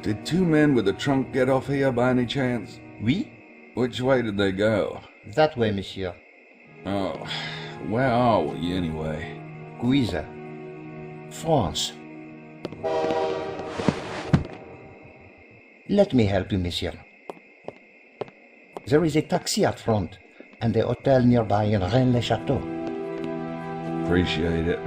Did two men with a trunk get off here by any chance? Oui? Which way did they go? That way, monsieur. Oh, where are we anyway? Guise. France. Let me help you, monsieur. There is a taxi at front, and a hotel nearby in Rennes-le-Château. Appreciate it.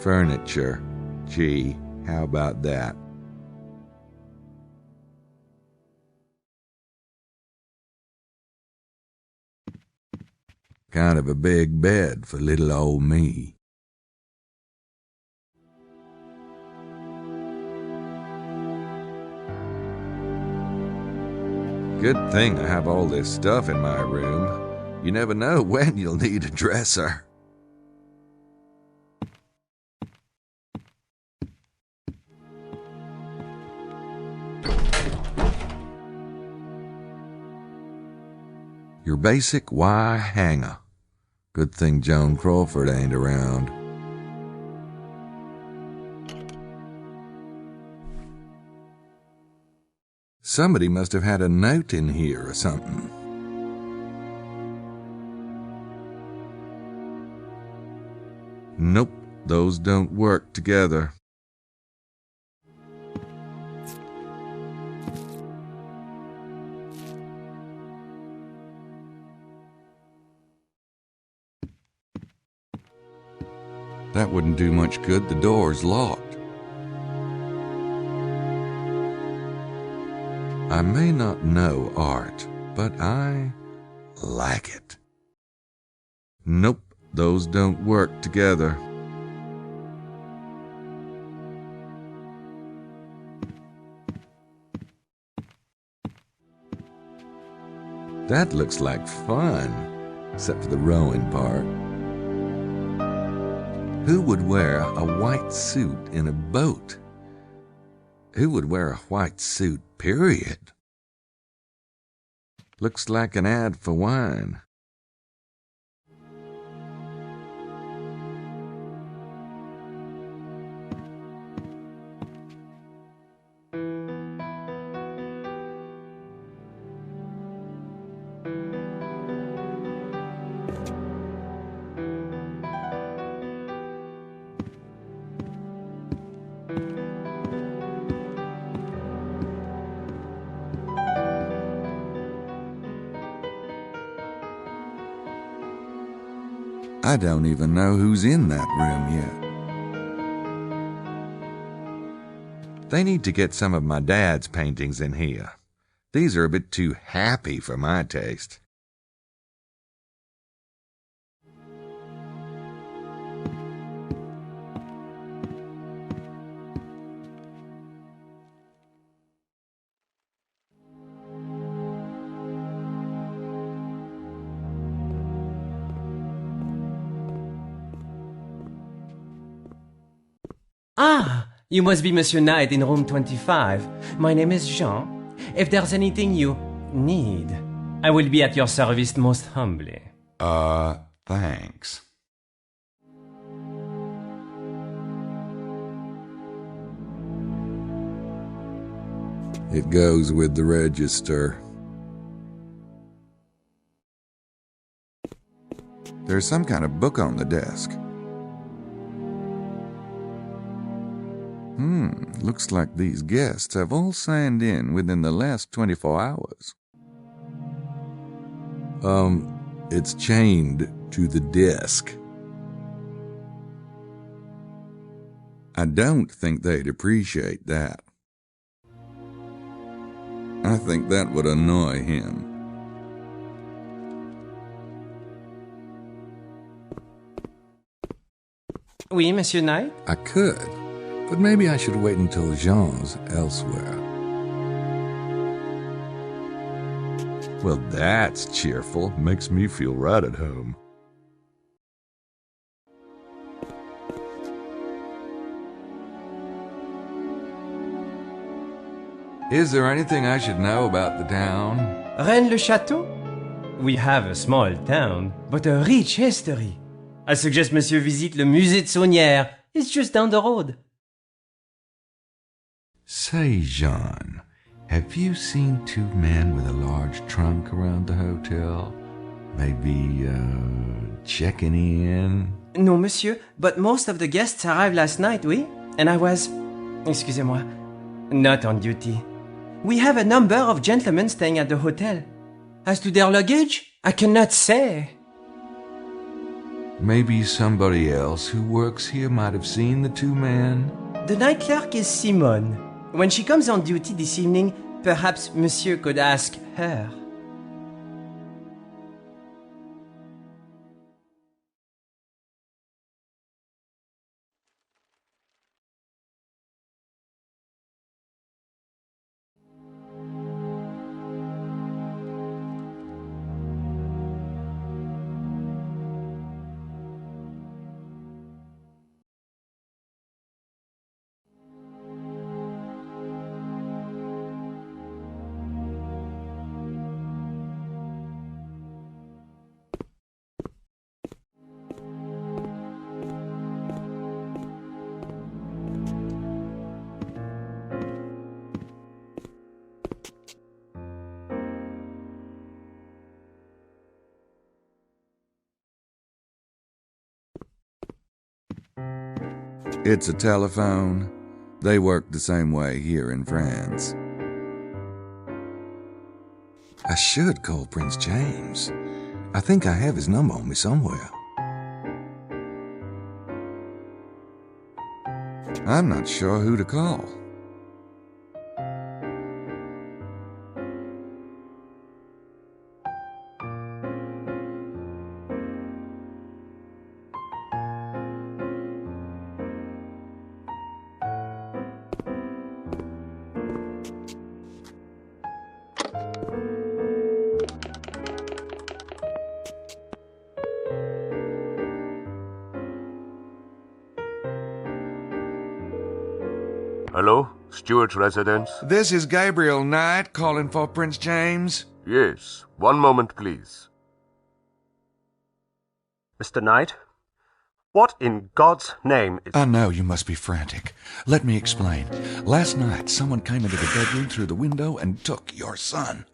Furniture. Gee, how about that? Kind of a big bed for little old me. Good thing I have all this stuff in my room. You never know when you'll need a dresser. Your basic Y hanger. Good thing Joan Crawford ain't around. Somebody must have had a note in here or something. Nope, those don't work together. That wouldn't do much good. The door's locked. I may not know art, but I like it. Nope, those don't work together. That looks like fun, except for the rowing part. Who would wear a white suit in a boat? Who would wear a white suit, period? Looks like an ad for wine. I don't even know who's in that room yet. They need to get some of my dad's paintings in here. These are a bit too happy for my taste. Ah, you must be Monsieur Knight in room 25. My name is Jean. If there's anything you need, I will be at your service most humbly. Thanks. It goes with the register. There's some kind of book on the desk. Looks like these guests have all signed in within the last 24 hours. It's chained to the desk. I don't think they'd appreciate that. I think that would annoy him. Oui, Monsieur Knight? I could, but maybe I should wait until Jean's elsewhere. Well, that's cheerful. Makes me feel right at home. Is there anything I should know about the town? Rennes-le-Château? We have a small town, but a rich history. I suggest Monsieur visite le musée de Saunière. It's just down the road. Say, Jean, have you seen two men with a large trunk around the hotel? Maybe, checking in? No, monsieur, but most of the guests arrived last night, oui? And I was, excusez-moi, not on duty. We have a number of gentlemen staying at the hotel. As to their luggage, I cannot say. Maybe somebody else who works here might have seen the two men? The night clerk is Simone. When she comes on duty this evening, perhaps monsieur could ask her. It's a telephone. They work the same way here in France. I should call Prince James. I think I have his number on me somewhere. I'm not sure who to call. Hello? Stewart's residence? This is Gabriel Knight calling for Prince James. Yes. One moment, please. Mr. Knight? What in God's name is... I know you must be frantic. Let me explain. Last night, someone came into the bedroom through the window and took your son.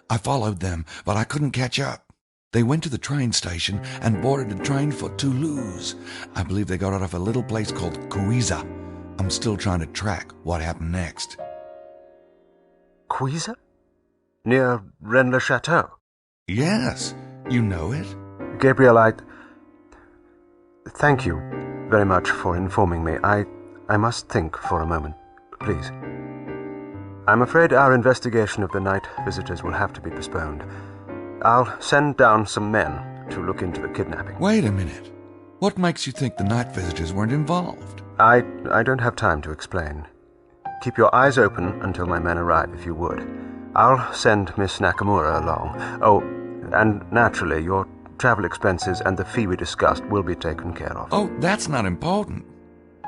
I followed them, but I couldn't catch up. They went to the train station and boarded a train for Toulouse. I believe they got out of a little place called Couiza. I'm still trying to track what happened next. Couiza? Near Rennes-le-Château? Yes, you know it. Gabriel, thank you very much for informing me. I must think for a moment, please. I'm afraid our investigation of the night visitors will have to be postponed. I'll send down some men to look into the kidnapping. Wait a minute. What makes you think the night visitors weren't involved? I don't have time to explain. Keep your eyes open until my men arrive, if you would. I'll send Miss Nakamura along. Oh, and naturally, your travel expenses and the fee we discussed will be taken care of. Oh, that's not important.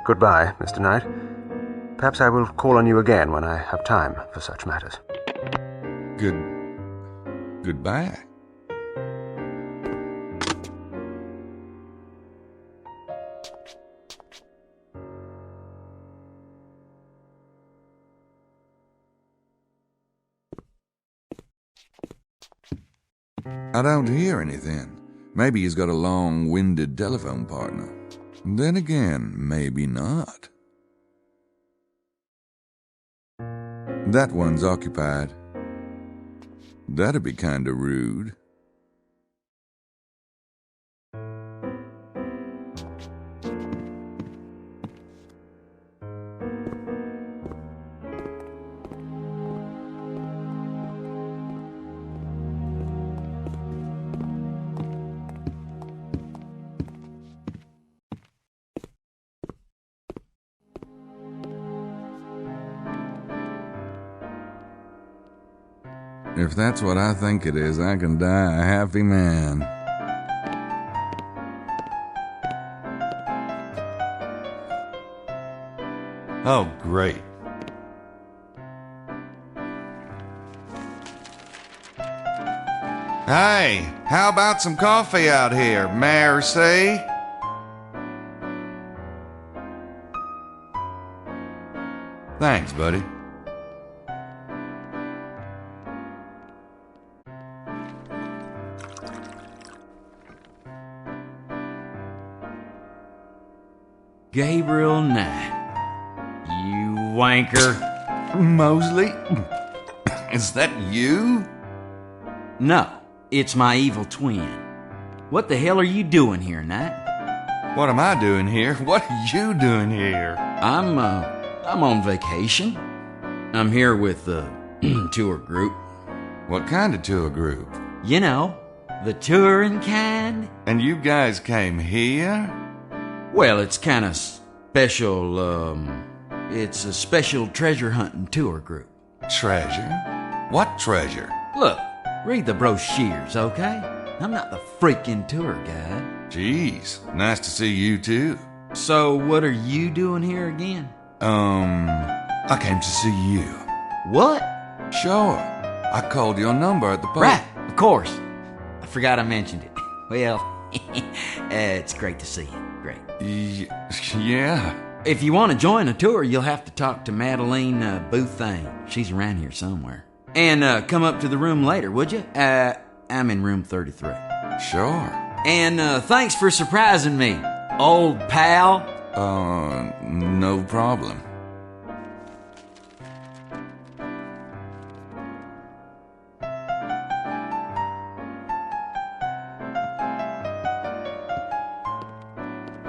Goodbye, Mr. Knight. Perhaps I will call on you again when I have time for such matters. Goodbye. I don't hear anything. Maybe he's got a long-winded telephone partner. Then again, maybe not. That one's occupied. That'd be kinda rude. If that's what I think it is, I can die a happy man. Oh, great. Hey, how about some coffee out here, Mercy? Thanks, buddy. Gabriel Knight. You wanker. Mosley? Is that you? No, it's my evil twin. What the hell are you doing here, Knight? What am I doing here? What are you doing here? I'm on vacation. I'm here with the tour group. What kind of tour group? You know, the touring kind. And you guys came here? Well, it's kind of special, it's a special treasure hunting tour group. Treasure? What treasure? Look, read the brochures, okay? I'm not the freaking tour guide. Jeez, nice to see you too. So what are you doing here again? I came to see you. What? Sure. I called your number at the pub. Right, of course. I forgot I mentioned it. Well, it's great to see you. Great. Yeah. If you want to join a tour, you'll have to talk to Madeline Bouthane. She's around here somewhere. And come up to the room later, would you? I'm in room 33. Sure. And thanks for surprising me, old pal. No problem.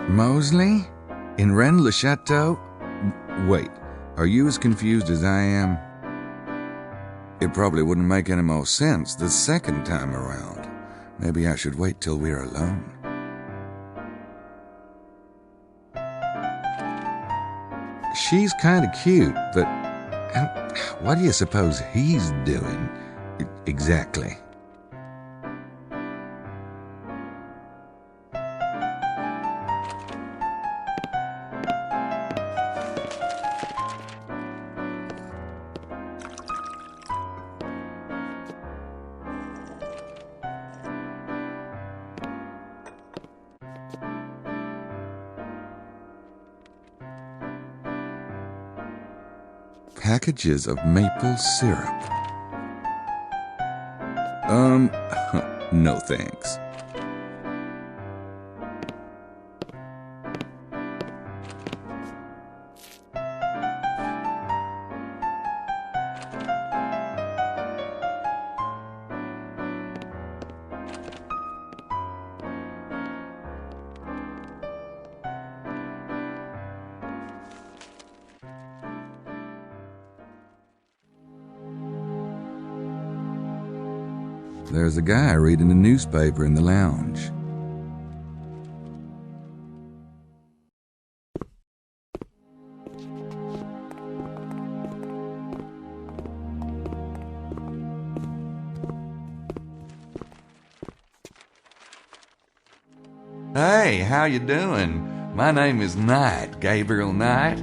Mosley? In Rennes-le-Château? Wait, are you as confused as I am? It probably wouldn't make any more sense the second time around. Maybe I should wait till we're alone. She's kind of cute, but what do you suppose he's doing exactly? Packages of maple syrup. No thanks. There's a guy reading a newspaper in the lounge. Hey, how you doing? My name is Knight, Gabriel Knight.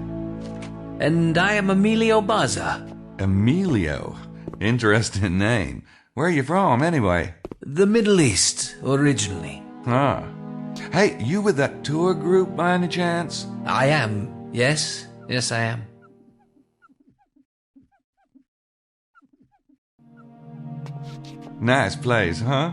And I am Emilio Baza. Emilio? Interesting name. Where are you from, anyway? The Middle East, originally. Huh. Hey, you with that tour group by any chance? I am, yes. Yes, I am. Nice place, huh?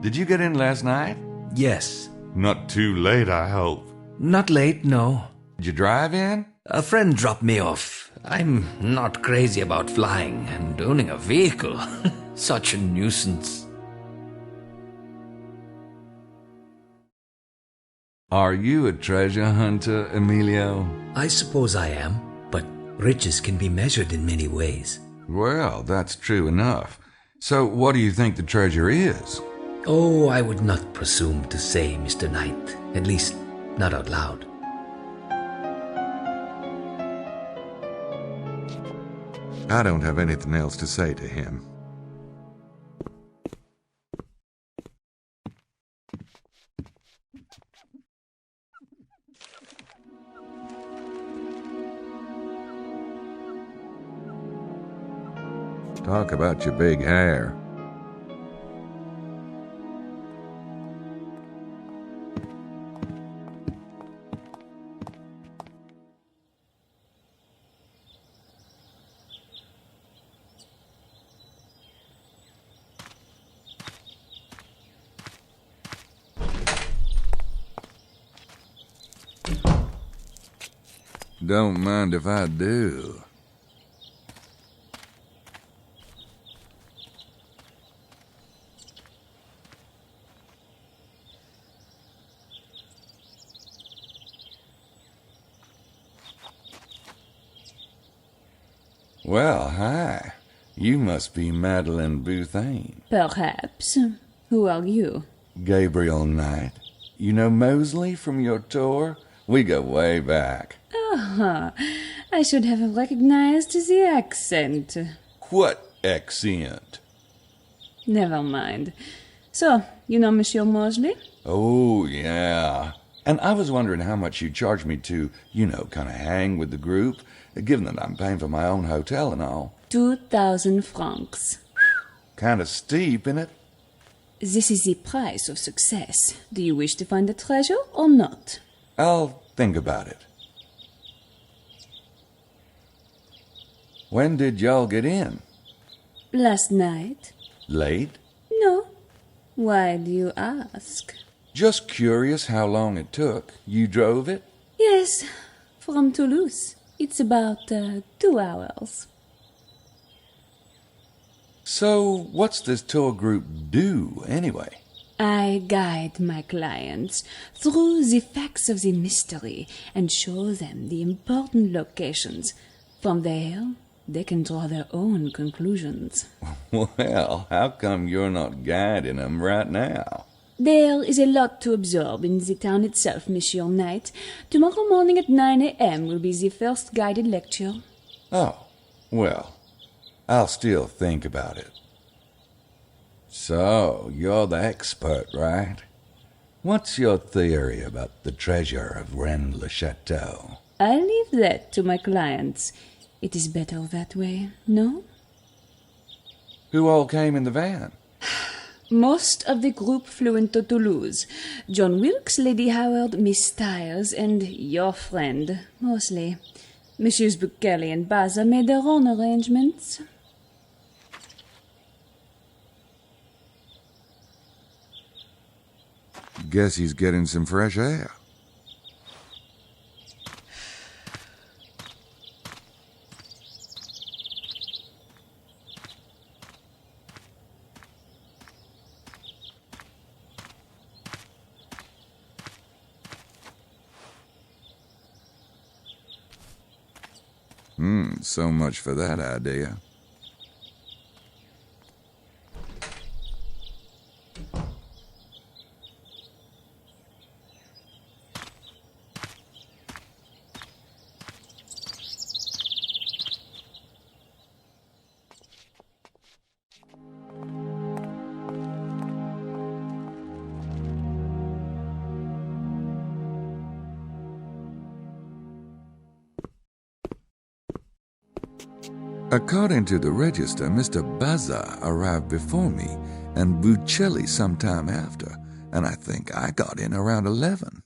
Did you get in last night? Yes. Not too late, I hope. Not late, no. Did you drive in? A friend dropped me off. I'm not crazy about flying and owning a vehicle. Such a nuisance. Are you a treasure hunter, Emilio? I suppose I am, but riches can be measured in many ways. Well, that's true enough. So what do you think the treasure is? Oh, I would not presume to say, Mr. Knight. At least, not out loud. I don't have anything else to say to him. Talk about your big hair. Don't mind if I do. Well, hi. You must be Madeline Bouthane. Perhaps. Who are you? Gabriel Knight. You know Mosley from your tour? We go way back. Ah, I should have recognized the accent. What accent? Never mind. So, you know Monsieur Mosley? Oh, yeah. And I was wondering how much you'd charge me to, kind of hang with the group, given that I'm paying for my own hotel and all. 2,000 francs. Kind of steep, isn't it? This is the price of success. Do you wish to find the treasure or not? I'll think about it. When did y'all get in? Last night? Late? No. Why do you ask? Just curious how long it took. You drove it? Yes, from Toulouse. It's about 2 hours. So, what's this tour group do, anyway? I guide my clients through the facts of the mystery and show them the important locations. From there, they can draw their own conclusions. Well, how come you're not guiding them right now? There is a lot to absorb in the town itself, Monsieur Knight. Tomorrow morning at 9 a.m. will be the first guided lecture. Oh, well, I'll still think about it. So, you're the expert, right? What's your theory about the treasure of Rennes-le-Château? I leave that to my clients. It is better that way, no? Who all came in the van? Most of the group flew into Toulouse. John Wilkes, Lady Howard, Miss Stiles, and your friend, Mosley. Messieurs Buckelly and Baza made their own arrangements. Guess he's getting some fresh air. So much for that idea. According to the register, Mr. Baza arrived before me and Buccelli sometime after, and I think I got in around 11.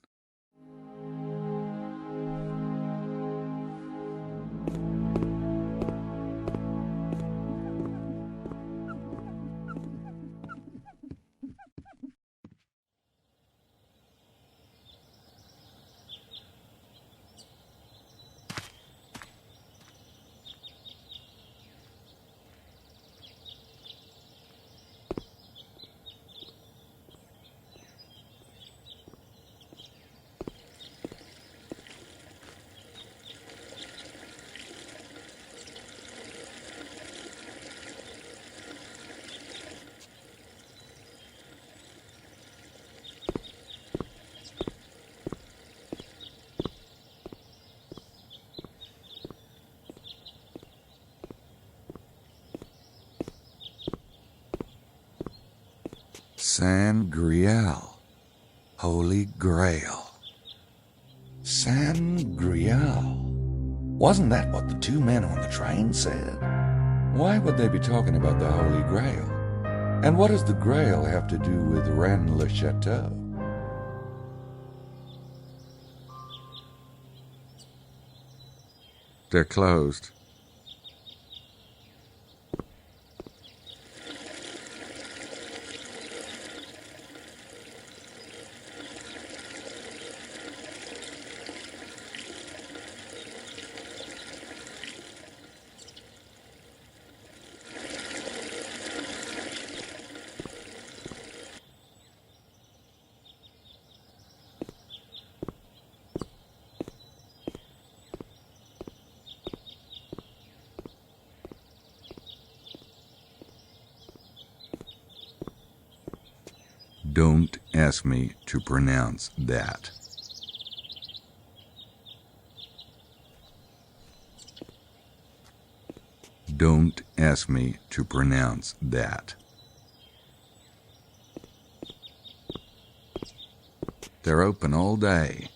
San Grial. Holy Grail. San Grial. Wasn't that what the two men on the train said? Why would they be talking about the Holy Grail? And what does the Grail have to do with Rennes-le-Château? They're closed. Don't ask me to pronounce that. Don't ask me to pronounce that. They're open all day.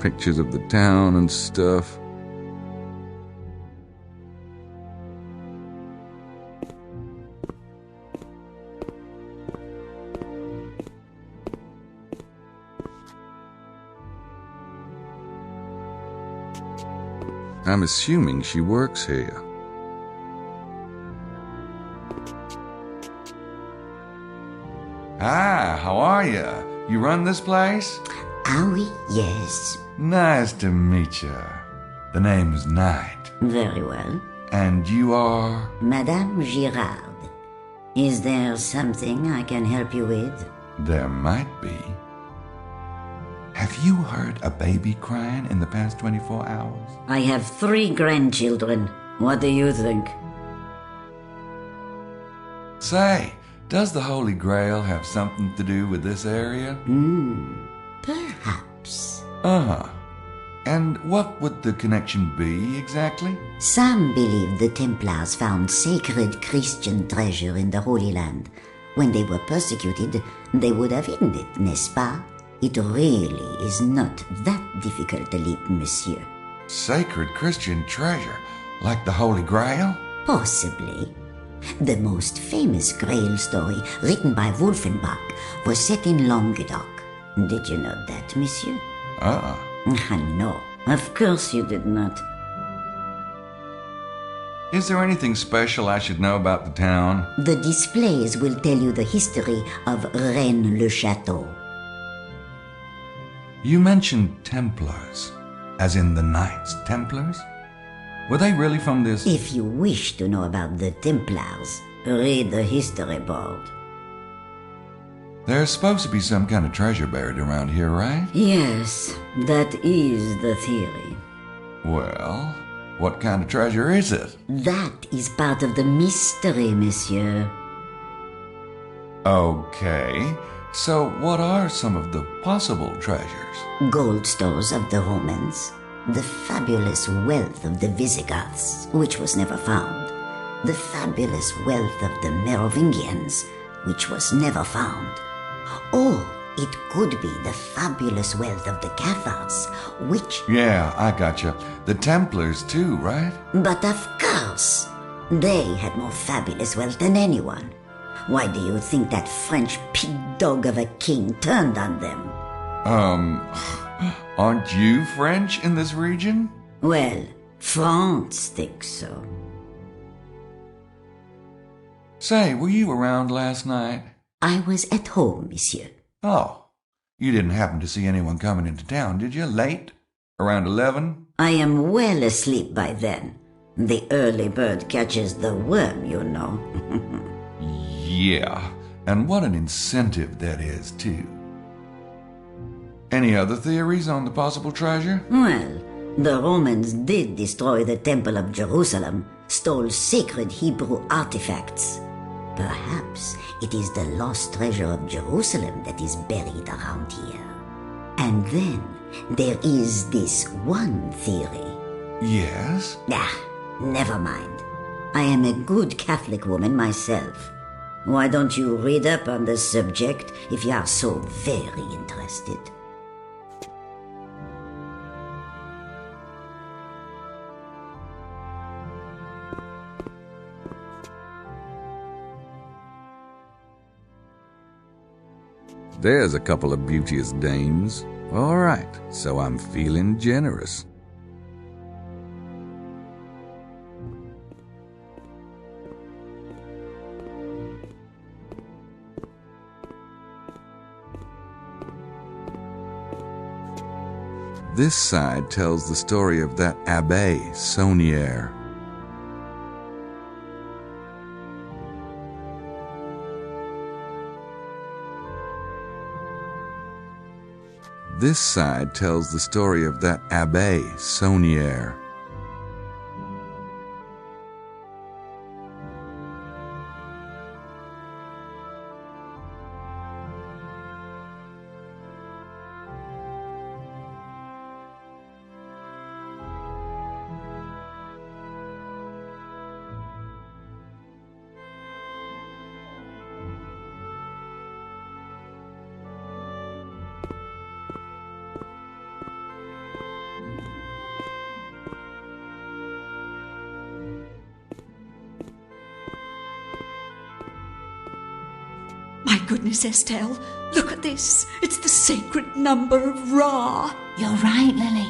Pictures of the town and stuff. I'm assuming she works here. Hi, how are you? You run this place? Ah oui, yes. Nice to meet you. The name's Knight. Very well. And you are? Madame Girard. Is there something I can help you with? There might be. Have you heard a baby crying in the past 24 hours? I have 3 grandchildren. What do you think? Say, does the Holy Grail have something to do with this area? Perhaps. Uh-huh. And what would the connection be, exactly? Some believe the Templars found sacred Christian treasure in the Holy Land. When they were persecuted, they would have hidden it, n'est-ce pas? It really is not that difficult a leap, monsieur. Sacred Christian treasure? Like the Holy Grail? Possibly. The most famous Grail story, written by Wolfenbach, was set in Languedoc. Did you know that, monsieur? No, of course you did not. Is there anything special I should know about the town? The displays will tell you the history of Rennes-le-Château. You mentioned Templars, as in the Knights Templars? Were they really from this? If you wish to know about the Templars, read the history board. There's supposed to be some kind of treasure buried around here, right? Yes, that is the theory. Well, what kind of treasure is it? That is part of the mystery, monsieur. Okay, so what are some of the possible treasures? Gold stores of the Romans, the fabulous wealth of the Visigoths, which was never found, the fabulous wealth of the Merovingians, which was never found. Or it could be the fabulous wealth of the Cathars, which... Yeah, I gotcha. The Templars too, right? But of course, they had more fabulous wealth than anyone. Why do you think that French pig-dog of a king turned on them? Aren't you French in this region? Well, France thinks so. Say, were you around last night? I was at home, monsieur. Oh, you didn't happen to see anyone coming into town, did you? Late? Around 11? I am well asleep by then. The early bird catches the worm, you know. Yeah, and what an incentive that is, too. Any other theories on the possible treasure? Well, The Romans did destroy the Temple of Jerusalem, stole sacred Hebrew artifacts. Perhaps it is the lost treasure of Jerusalem that is buried around here. And then there is this one theory. Yes? Never mind. I am a good Catholic woman myself. Why don't you read up on the subject if you are so very interested? There's a couple of beauteous dames. All right, so I'm feeling generous. This side tells the story of that Abbé Saunière. This side tells the story of that Abbé Saunière. My goodness, Estelle, look at this. It's the sacred number of Ra. You're right, Lily.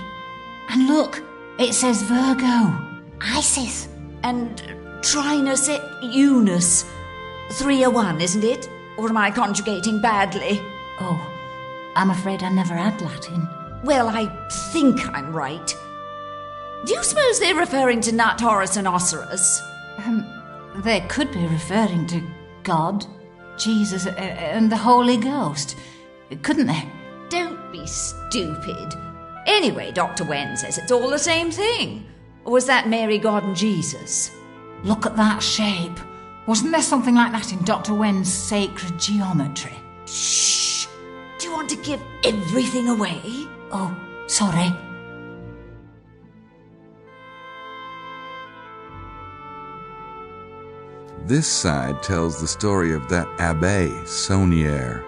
And look, it says Virgo, Isis. And Trinus et Unus. 301, isn't it? Or am I conjugating badly? Oh, I'm afraid I never had Latin. Well, I think I'm right. Do you suppose they're referring to Nut, Horus and Osiris? They could be referring to God, Jesus, and the Holy Ghost, couldn't they? Don't be stupid. Anyway, Dr. Wen says it's all the same thing. Or was that Mary, God, and Jesus? Look at that shape. Wasn't there something like that in Dr. Wen's sacred geometry? Shh! Do you want to give everything away? Oh, sorry. This side tells the story of that Abbé Saunière.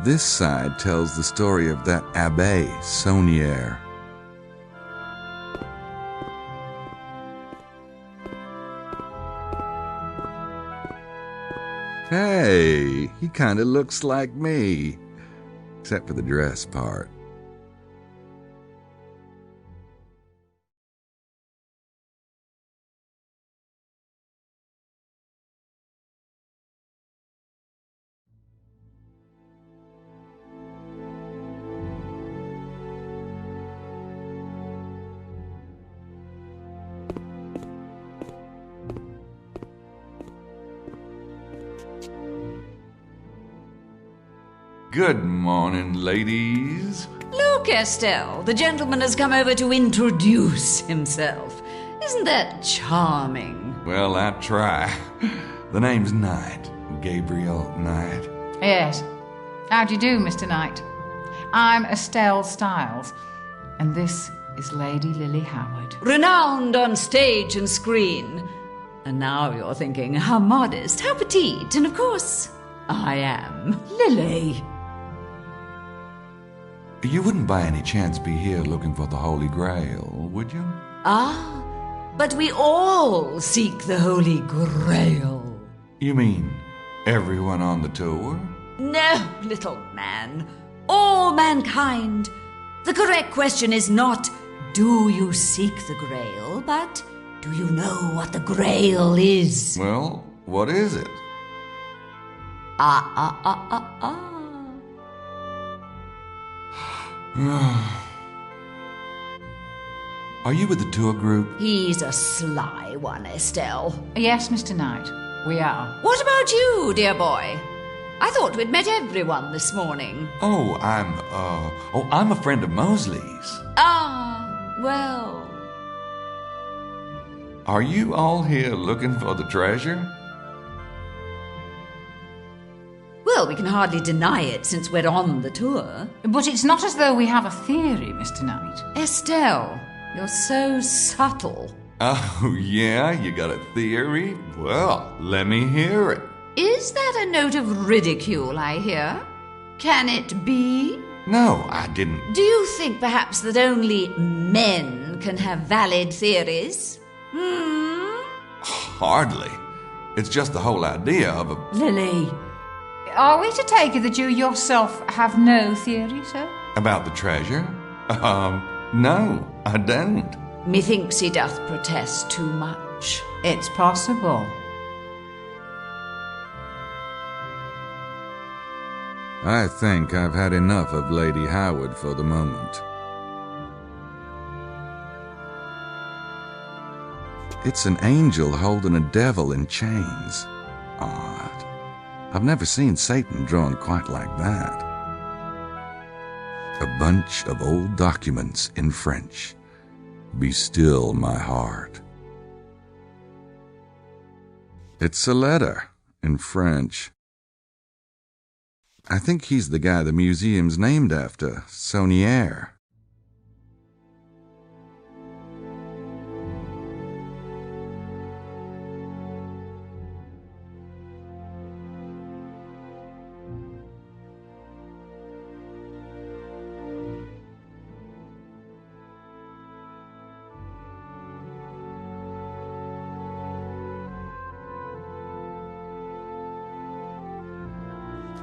This side tells the story of that Abbé Saunière. Hey, he kind of looks like me, except for the dress part. Good morning, ladies. Look, Estelle, the gentleman has come over to introduce himself. Isn't that charming? Well, I try. The name's Knight. Gabriel Knight. Yes. How do you do, Mr. Knight? I'm Estelle Stiles, and this is Lady Lily Howard. Renowned on stage and screen. And now you're thinking, how modest, how petite, and of course, I am Lily. You wouldn't by any chance be here looking for the Holy Grail, would you? Ah, but we all seek the Holy Grail. You mean everyone on the tour? No, little man. All mankind. The correct question is not, do you seek the Grail, but do you know what the Grail is? Well, what is it? Are you with the tour group? He's a sly one, Estelle. Yes, Mr. Knight, we are. What about you, dear boy? I thought we'd met everyone this morning. Oh, I'm a friend of Mosley's. Ah, well. Are you all here looking for the treasure? Well, we can hardly deny it since we're on the tour. But it's not as though we have a theory, Mr. Knight. Estelle, you're so subtle. Oh, yeah? You got a theory? Well, let me hear it. Is that a note of ridicule I hear? Can it be? No, I didn't. Do you think perhaps that only men can have valid theories? Hardly. It's just the whole idea of a... Lily. Are we to take it that you yourself have no theory, sir? About the treasure? No, I don't. Methinks he doth protest too much. It's possible. I think I've had enough of Lady Howard for the moment. It's an angel holding a devil in chains. Odd. I've never seen Satan drawn quite like that. A bunch of old documents in French. Be still, my heart. It's a letter in French. I think he's the guy the museum's named after, Saunier.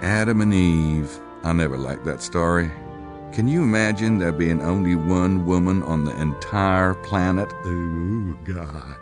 Adam and Eve. I never liked that story. Can you imagine there being only one woman on the entire planet? Oh, God.